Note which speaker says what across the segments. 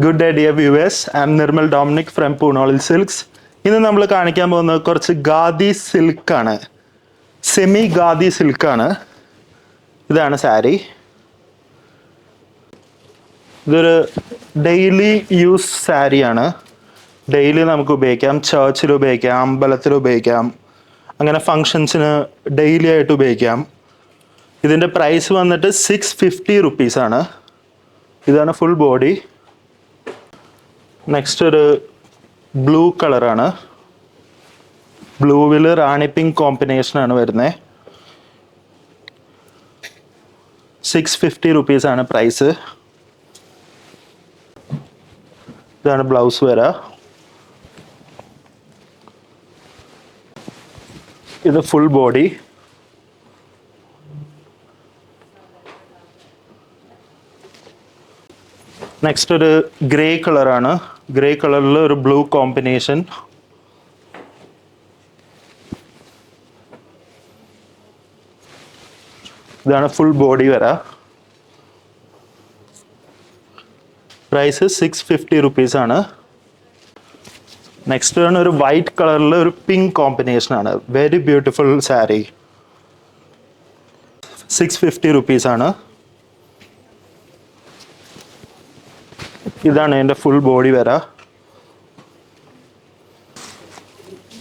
Speaker 1: Good day, dear viewers. I am Nirmal Dominic from Poonawal Silks. ഇന്ന് നമ്മൾ കാണിക്കാൻ പോകുന്നത് കുറച്ച് ഗാദി സിൽക്കാണ്, സെമി ഗാദി സിൽക്കാണ്. ഇതാണ് സാരി. ഇതൊരു ഡെയിലി യൂസ് സാരിയാണ്. ഡെയിലി നമുക്ക് ഉപയോഗിക്കാം, ചർച്ചിൽ ഉപയോഗിക്കാം, അമ്പലത്തിൽ ഉപയോഗിക്കാം, അങ്ങനെ ഫങ്ഷൻസിന് ഡെയിലി ആയിട്ട് ഉപയോഗിക്കാം. ഇതിൻ്റെ പ്രൈസ് വന്നിട്ട് 650 റുപ്പീസാണ്. ഇതാണ് ഫുൾ ബോഡി. നെക്സ്റ്റ് ഒരു ബ്ലൂ കളറാണ്. ബ്ലൂവിൽ റാണി പിങ്ക് കോമ്പിനേഷനാണ് വരുന്നത്. 650 റുപ്പീസാണ് പ്രൈസ്. ഇതാണ് ബ്ലൗസ് വരാ. ഇത് ഫുൾ ബോഡി. നെക്സ്റ്റ് ഒരു ഗ്രേ കളറാണ്. ഗ്രേ കളറിൽ ഒരു ബ്ലൂ കോമ്പിനേഷൻ. ഇതാണ് ഫുൾ ബോഡി വരാ. പ്രൈസ് 650 റുപ്പീസാണ്. നെക്സ്റ്റ് ആണ് ഒരു വൈറ്റ് കളറിൽ ഒരു പിങ്ക് കോമ്പിനേഷനാണ്. Very beautiful sari. 650 റുപ്പീസാണ്. ഇതാണ് എൻ്റെ ഫുൾ ബോഡി വരാ.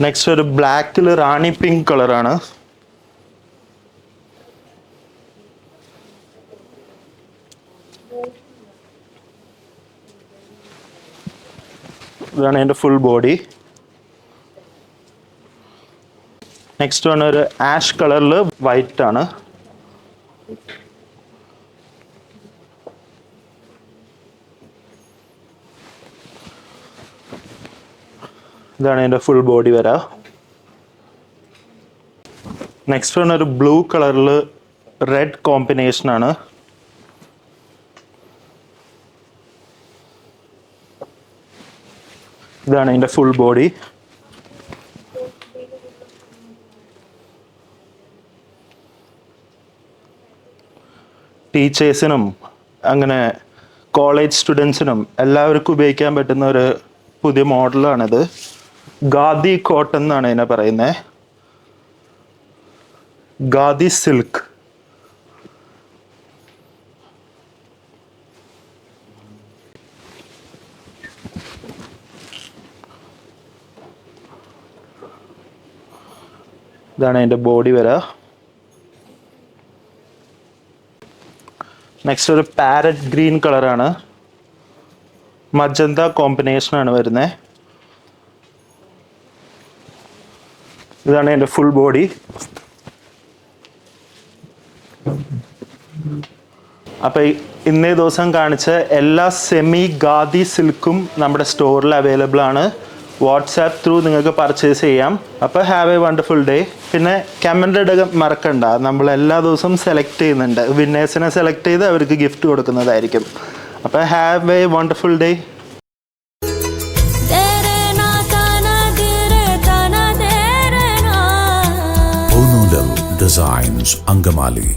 Speaker 1: നെക്സ്റ്റ് ഒരു ബ്ലാക്കിൽ റാണി പിങ്ക് കളറാണ്. ഇതാണ് എൻ്റെ ഫുൾ ബോഡി. നെക്സ്റ്റ് ആണ് ഒരു ആഷ് കളറിൽ വൈറ്റ് ആണ്. ഇതാണ് എൻ്റെ ഫുൾ ബോഡി വരാ. നെക്സ്റ്റ് ആണ് ഒരു ബ്ലൂ കളറിൽ റെഡ് കോമ്പിനേഷനാണ്. ഇതാണ് എൻ്റെ ഫുൾ ബോഡി. ടീച്ചേഴ്സിനും അങ്ങനെ കോളേജ് സ്റ്റുഡൻസിനും എല്ലാവർക്കും ഉപയോഗിക്കാൻ പറ്റുന്ന ഒരു പുതിയ മോഡലാണിത്. ഗാദി കോട്ടൺ എന്നാണ് ഇതിനെ പറയുന്നത്. ഗാദി സിൽക്ക്. ഇതാണ് അതിൻ്റെ ബോഡി വരാ. നെക്സ്റ്റ് ഒരു പാരറ്റ് ഗ്രീൻ കളറാണ്. മജന്ത കോമ്പിനേഷനാണ് വരുന്നത്. ഇതാണ് എൻ്റെ ഫുൾ ബോഡി. അപ്പോൾ ഇന്നേ ദിവസം കാണിച്ച എല്ലാ സെമി ഗാദി സിൽക്കും നമ്മുടെ സ്റ്റോറിൽ അവൈലബിൾ ആണ്. വാട്സാപ്പ് ത്രൂ നിങ്ങൾക്ക് പർച്ചേസ് ചെയ്യാം. അപ്പോൾ ഹാവ് എ വണ്ടർഫുൾ ഡേ. പിന്നെ കമൻ്റ് ഇടുക മറക്കണ്ട. നമ്മൾ എല്ലാ ദിവസവും സെലക്ട് ചെയ്യുന്നുണ്ട്. വിന്നേഴ്സിനെ സെലക്ട് ചെയ്ത് അവർക്ക് ഗിഫ്റ്റ് കൊടുക്കുന്നതായിരിക്കും. അപ്പോൾ have A wonderful day.
Speaker 2: Poonawal Designs, Angamali.